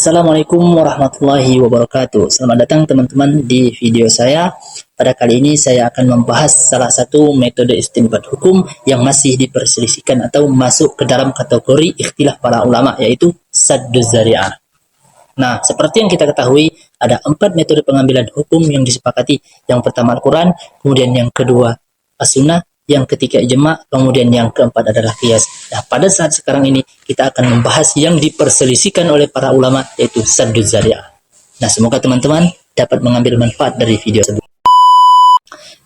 Assalamualaikum warahmatullahi wabarakatuh. Selamat datang teman-teman di video saya. Pada kali ini saya akan membahas salah satu metode istinbat hukum yang masih diperselisihkan atau masuk ke dalam kategori ikhtilaf para ulama, yaitu sadduz zari'ah. Nah, seperti yang kita ketahui, ada 4 metode pengambilan hukum yang disepakati. Yang pertama Al-Quran, kemudian yang kedua As-Sunnah, yang ketiga ijma, kemudian yang keempat adalah qiyas. Nah, pada saat sekarang ini kita akan membahas yang diperselisihkan oleh para ulama, yaitu sadduz zari'ah. Nah, semoga teman-teman dapat mengambil manfaat dari video tersebut.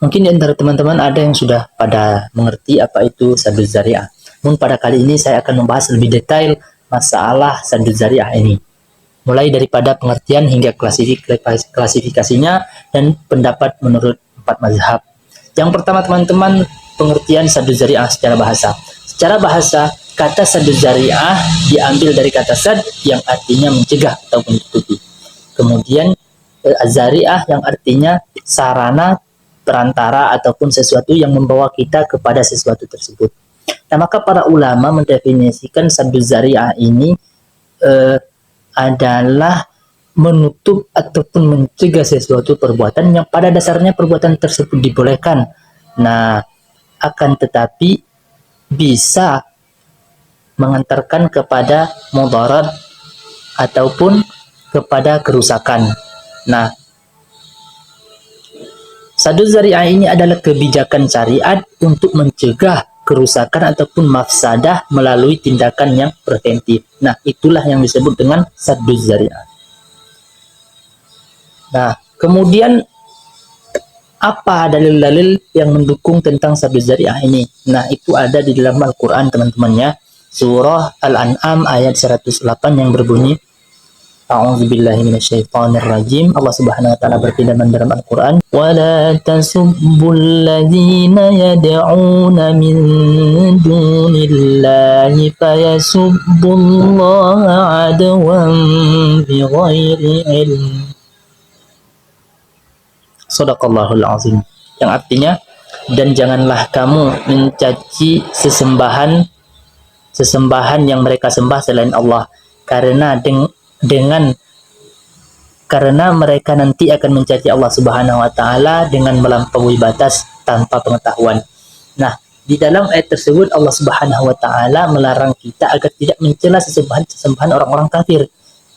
Mungkin di antara teman-teman ada yang sudah pada mengerti apa itu sadduz zari'ah. Namun pada kali ini saya akan membahas lebih detail masalah sadduz zari'ah ini, mulai daripada pengertian hingga klasifikasinya dan pendapat menurut 4 mazhab. Yang pertama teman-teman, pengertian sadduz zari'ah secara bahasa. Secara bahasa, kata sadduz zari'ah diambil dari kata sad yang artinya mencegah atau menutupi. Kemudian az-zari'ah yang artinya sarana, perantara ataupun sesuatu yang membawa kita kepada sesuatu tersebut. Nah, maka para ulama mendefinisikan sadduz zari'ah ini adalah menutup ataupun mencegah sesuatu perbuatan yang pada dasarnya perbuatan tersebut dibolehkan. Nah, akan tetapi bisa mengantarkan kepada mudarat ataupun kepada kerusakan. Nah, sadduz zari'ah ini adalah kebijakan syariat untuk mencegah kerusakan ataupun mafsadah melalui tindakan yang preventif. Nah, itulah yang disebut dengan sadduz zari'ah. Nah, kemudian apa dalil-dalil yang mendukung tentang sadduz zari'ah ini? Nah, itu ada di dalam Al-Quran teman-temannya. Surah Al-An'am ayat 108 yang berbunyi, A'udzubillahi minasyaitonirrajim. Allah Subhanahu wa taala berfirman dalam Al-Qur'an, "Wa la tasubbul ladzina yad'una min dunillahi fayasubbullaha adwan bighairi ilm." Shadaqallahul azim. Yang artinya, dan janganlah kamu mencaci sesembahan yang mereka sembah selain Allah, karena mereka nanti akan mencaci Allah Subhanahu wa taala dengan melampaui batas tanpa pengetahuan. Nah, di dalam ayat tersebut Allah Subhanahu wa taala melarang kita agar tidak mencela sesembahan orang-orang kafir.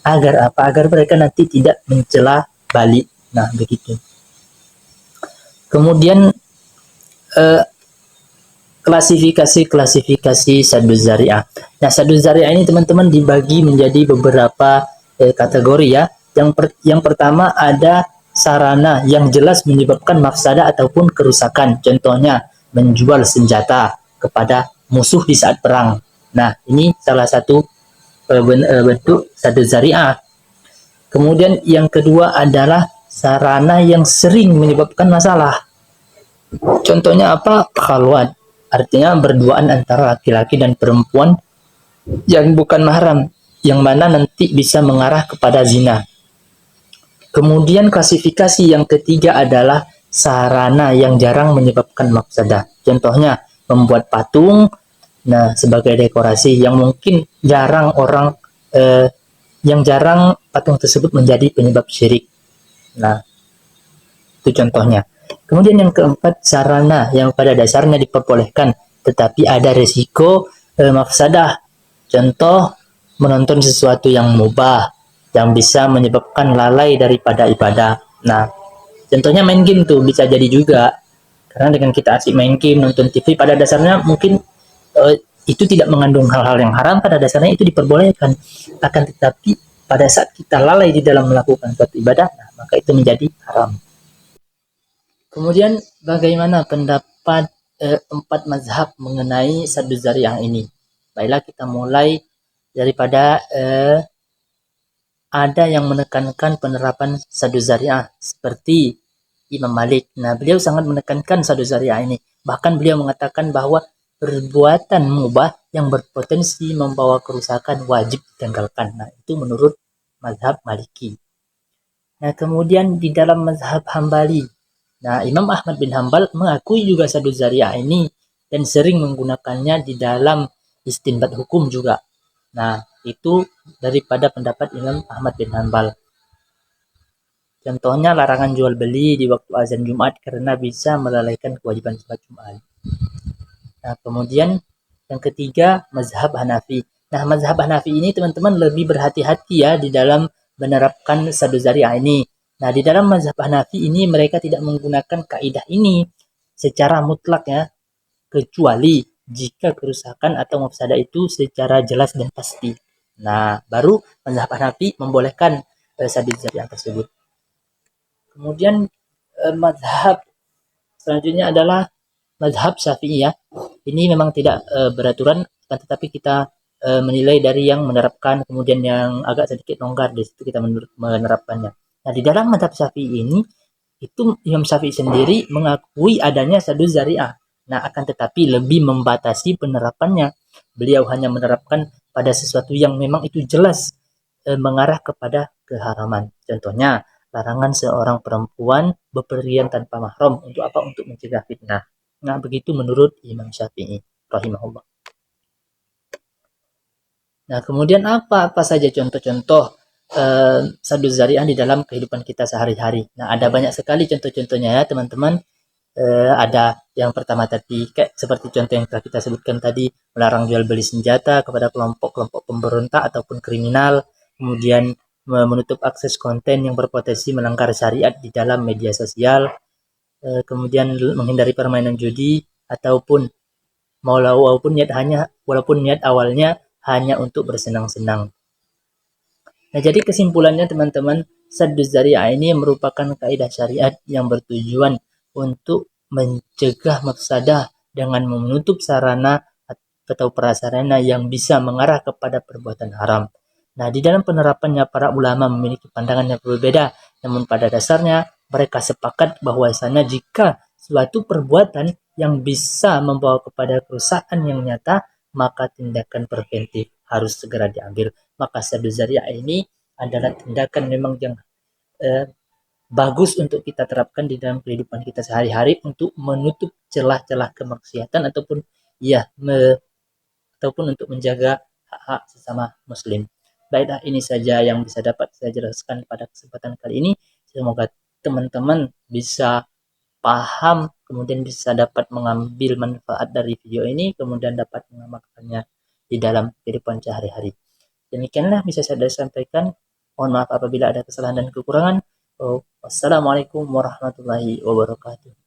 Agar apa? Agar mereka nanti tidak mencela balik. Nah, begitu. Kemudian klasifikasi sadduz zari'ah. Nah, sadduz zari'ah ini teman-teman dibagi menjadi beberapa kategori ya. Yang pertama ada sarana yang jelas menyebabkan mafsadah ataupun kerusakan. Contohnya menjual senjata kepada musuh di saat perang. Nah, ini salah satu bentuk sadduz zari'ah. Kemudian yang kedua adalah sarana yang sering menyebabkan masalah. Contohnya apa? Khalwat, artinya berduaan antara laki-laki dan perempuan yang bukan mahram, yang mana nanti bisa mengarah kepada zina. Kemudian klasifikasi yang ketiga adalah sarana yang jarang menyebabkan mafsadah. Contohnya membuat patung, nah sebagai dekorasi yang mungkin jarang patung tersebut menjadi penyebab syirik. Nah, itu contohnya. Kemudian yang keempat, sarana yang pada dasarnya diperbolehkan tetapi ada resiko mafsadah. Contoh, menonton sesuatu yang mubah yang bisa menyebabkan lalai daripada ibadah. Nah, contohnya main game tuh bisa jadi juga. Karena dengan kita asik main game, nonton TV, pada dasarnya mungkin itu tidak mengandung hal-hal yang haram, pada dasarnya itu diperbolehkan. Akan tetapi pada saat kita lalai di dalam melakukan suatu ibadah, nah, maka itu menjadi haram. Kemudian bagaimana pendapat 4 mazhab mengenai sadduz zari'ah ini? Baiklah, kita mulai daripada ada yang menekankan penerapan sadduz zari'ah seperti Imam Malik. Nah, beliau sangat menekankan sadduz zari'ah ini. Bahkan beliau mengatakan bahwa perbuatan mubah yang berpotensi membawa kerusakan wajib ditinggalkan. Nah, itu menurut mazhab Maliki. Nah, kemudian di dalam mazhab Hambali, nah, Imam Ahmad bin Hambal mengakui juga sadduz zari'ah ini dan sering menggunakannya di dalam istinbat hukum juga. Nah, Itu daripada pendapat Imam Ahmad bin Hanbal. Contohnya larangan jual beli di waktu azan Jumat karena bisa melalaikan kewajiban sholat Jumat. Nah, kemudian yang ketiga, mazhab Hanafi. Nah, mazhab Hanafi ini teman-teman lebih berhati-hati ya di dalam menerapkan sadu zari'ah ini. Nah, di dalam mazhab Hanafi ini mereka tidak menggunakan kaidah ini secara mutlak ya, kecuali jika kerusakan atau mafsadah itu secara jelas dan pasti. Nah, baru mazhab Hanafi membolehkan sadu zari'ah tersebut. Kemudian mazhab selanjutnya adalah mazhab Syafi'iyah. Ini memang tidak beraturan, tetapi kita menilai dari yang menerapkan, kemudian yang agak sedikit longgar di situ kita menerapkannya. Nah, di dalam mazhab Syafi'i ini itu Imam Syafi'i sendiri mengakui adanya sadu zari'ah. Nah, akan tetapi lebih membatasi penerapannya. Beliau hanya menerapkan pada sesuatu yang memang itu jelas mengarah kepada keharaman. Contohnya, larangan seorang perempuan bepergian tanpa mahram. Untuk apa? Untuk mencegah fitnah. Nah, begitu menurut Imam Syafi'i rahimahullah. Nah, kemudian apa saja contoh-contoh sadu zari'ah di dalam kehidupan kita sehari-hari. Nah, ada banyak sekali contoh-contohnya ya, teman-teman. Ada yang pertama tadi, kayak seperti contoh yang telah kita sebutkan tadi, melarang jual beli senjata kepada kelompok-kelompok pemberontak ataupun kriminal, kemudian menutup akses konten yang berpotensi melanggar syariat di dalam media sosial, kemudian menghindari permainan judi ataupun walaupun niat awalnya hanya untuk bersenang-senang. Nah, jadi kesimpulannya teman-teman, saddu zari'ah ini merupakan kaidah syariat yang bertujuan untuk mencegah mafsadah dengan menutup sarana atau prasarana yang bisa mengarah kepada perbuatan haram. Nah, di dalam penerapannya para ulama memiliki pandangan yang berbeda, namun pada dasarnya mereka sepakat bahwasanya jika suatu perbuatan yang bisa membawa kepada kerusakan yang nyata, maka tindakan preventif harus segera diambil. Maka saddu zari'ah ini adalah tindakan memang yang eh, bagus untuk kita terapkan di dalam kehidupan kita sehari-hari untuk menutup celah-celah kemaksiatan ataupun untuk menjaga hak-hak sesama muslim. Baiklah, ini saja yang bisa dapat saya jelaskan pada kesempatan kali ini. Semoga teman-teman bisa paham, kemudian bisa dapat mengambil manfaat dari video ini, kemudian dapat mengamalkannya di dalam kehidupan sehari-hari. Demikianlah bisa saya sampaikan. Mohon maaf apabila ada kesalahan dan kekurangan. Wassalamualaikum warahmatullahi wabarakatuh.